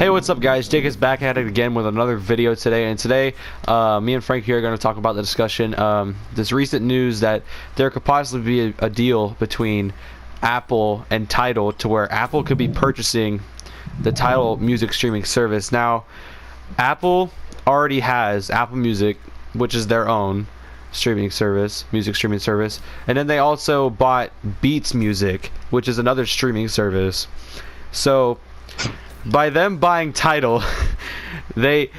Hey, what's up, guys? Jake is back at it again with another video today, and today me and Frank here are going to talk about the discussion, this recent news that there could possibly be a deal between Apple and Tidal to where Apple could be purchasing the Tidal music streaming service. Now, Apple already has Apple Music, which is their own music streaming service, and then they also bought Beats Music, which is another streaming service. So by them buying Tidal, they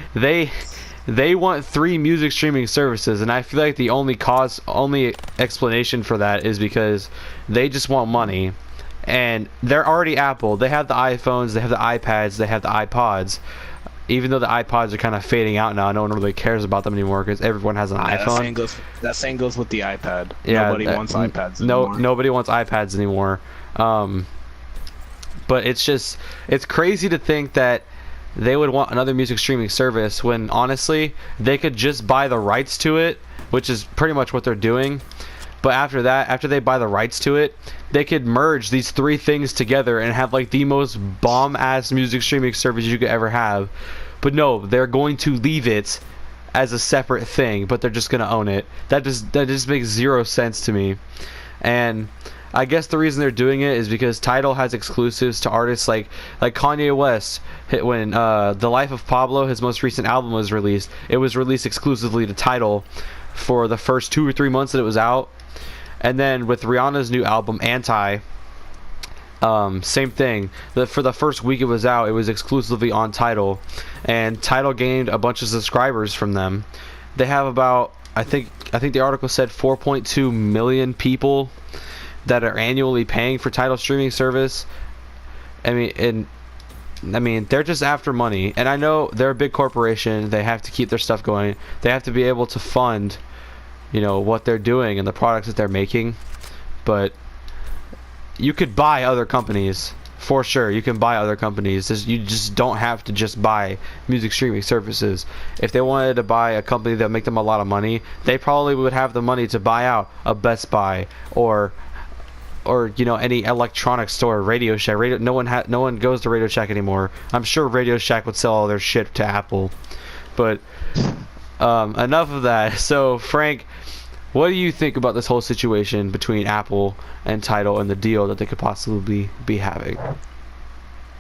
want 3 music streaming services, and I feel like the only explanation for that is because they just want money. And they're already Apple. They have the iPhones, they have the iPads, they have the iPods. Even though the iPods are kind of fading out now, no one really cares about them anymore because everyone has an iPhone. That same goes with the iPad. Yeah, nobody wants iPads anymore. Nobody wants iPads anymore. But it's crazy to think that they would want another music streaming service when honestly they could just buy the rights to it, which is pretty much what they're doing. But after they buy the rights to it, they could merge these 3 things together and have like the most bomb-ass music streaming service you could ever have. But no, they're going to leave it as a separate thing, but they're just going to own it. That just makes zero sense to me. And I guess the reason they're doing it is because Tidal has exclusives to artists like Kanye West. When The Life of Pablo, his most recent album, was released, it was released exclusively to Tidal for the first 2 or 3 months that it was out. And then with Rihanna's new album, Anti, same thing. For the first week it was out, it was exclusively on Tidal, and Tidal gained a bunch of subscribers from them. They have about, I think the article said 4.2 million people that are annually paying for Tidal streaming service. I mean, they're just after money, and I know they're a big corporation. They have to keep their stuff going. They have to be able to fund, what they're doing and the products that they're making. But you could buy other companies for sure. You can buy other companies. You just don't have to just buy music streaming services. If they wanted to buy a company that make them a lot of money, they probably would have the money to buy out a Best Buy or any electronics store, Radio Shack. No one goes to Radio Shack anymore. I'm sure Radio Shack would sell all their shit to Apple. But enough of that. So Frank, what do you think about this whole situation between Apple and Tidal and the deal that they could possibly be having?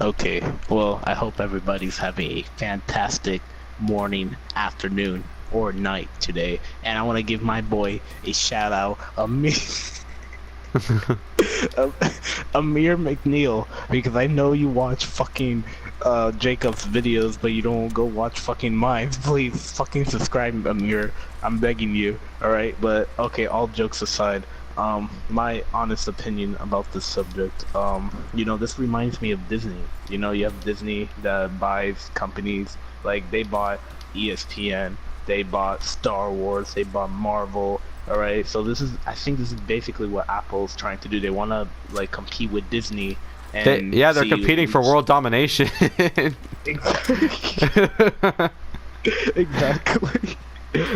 Okay, well, I hope everybody's having a fantastic morning, afternoon, or night today. And I want to give my boy a shout out, Amir McNeil, because I know you watch fucking Jacob's videos, but you don't go watch fucking mine. Please fucking subscribe, Amir. I'm begging you. Alright, but okay, all jokes aside, my honest opinion about this subject, this reminds me of Disney. You have Disney that buys companies, like they bought ESPN, they bought Star Wars, they bought Marvel. Alright, so I think this is basically what Apple's trying to do. They want to compete with Disney. And they're competing for world domination. Exactly.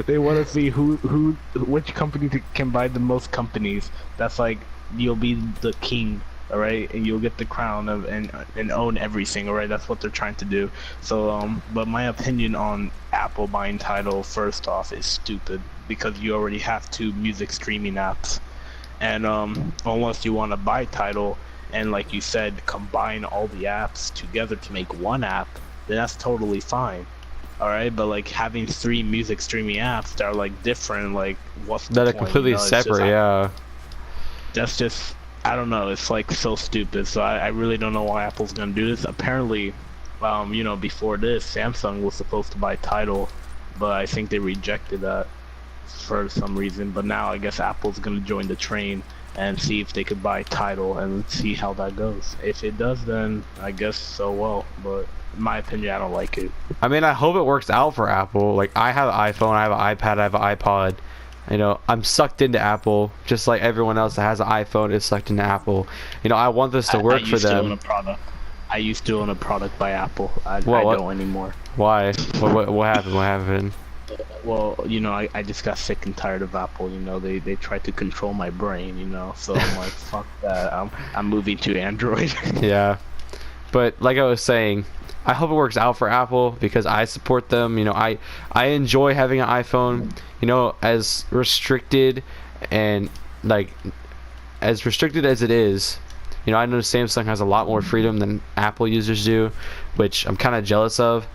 They want to see which company can buy the most companies. That's like, you'll be the king, alright, and you'll get the crown of and own everything, alright. That's what they're trying to do. So but my opinion on Apple buying Tidal, first off, is stupid, because you already have 2 music streaming apps, and unless you want to buy Tidal and, like you said, combine all the apps together to make one app, then that's totally fine. Alright, but like having 3 music streaming apps that are like different, like what's the that point? are completely separate, yeah. That's just, I don't know, it's like so stupid. So I really don't know why Apple's gonna do this. Apparently, before this, Samsung was supposed to buy Tidal, but I think they rejected that for some reason. But now I guess Apple's gonna join the train and see if they could buy Tidal and see how that goes. If it does, then I guess so well, but in my opinion, I don't like it. I mean, I hope it works out for Apple. Like, I have an iPhone, I have an iPad, I have an iPod. I'm sucked into Apple, just like everyone else that has an iPhone is sucked into Apple. I want this to work for them. I used to own a product by Apple. I don't anymore. Why? What happened? What happened? Well, I just got sick and tired of Apple. They tried to control my brain. So I'm like, fuck that. I'm moving to Android. Yeah, but like I was saying, I hope it works out for Apple because I support them. You know, I enjoy having an iPhone. You know, as restricted and like as restricted as it is. You know, I know Samsung has a lot more freedom than Apple users do, which I'm kind of jealous of.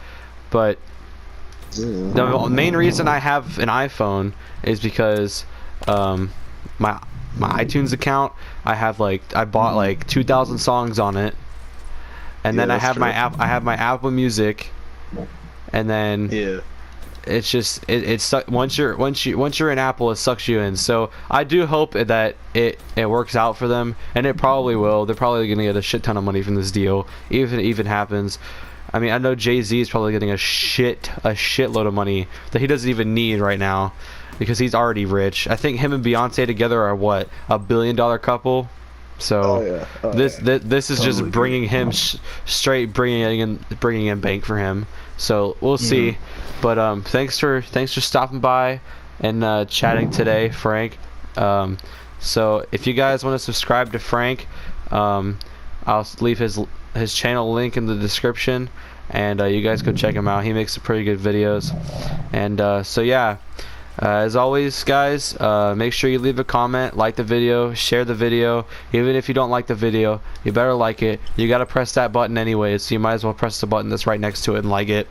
But the main reason I have an iPhone is because my iTunes account, I bought like 2,000 songs on it, and then I have my Apple Music, and then it's just once you're in Apple, it sucks you in. So I do hope that it works out for them, and it probably will. They're probably gonna get a shit ton of money from this deal, even if it even happens. I mean, I know Jay-Z is probably getting a shitload of money that he doesn't even need right now because he's already rich. I think him and Beyonce together are what, $1 billion couple. So this is just bringing him straight bringing in bank for him. So we'll see. But thanks for stopping by and chatting today, Frank. So if you guys want to subscribe to Frank, I'll leave his channel link in the description, and you guys go check him out. He makes some pretty good videos. And so yeah, as always, guys, make sure you leave a comment, like the video, share the video. Even if you don't like the video, you better like it. You gotta press that button anyways, so you might as well press the button that's right next to it and like it.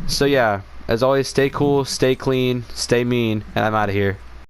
So yeah, as always, stay cool, stay clean, stay mean, and I'm out of here.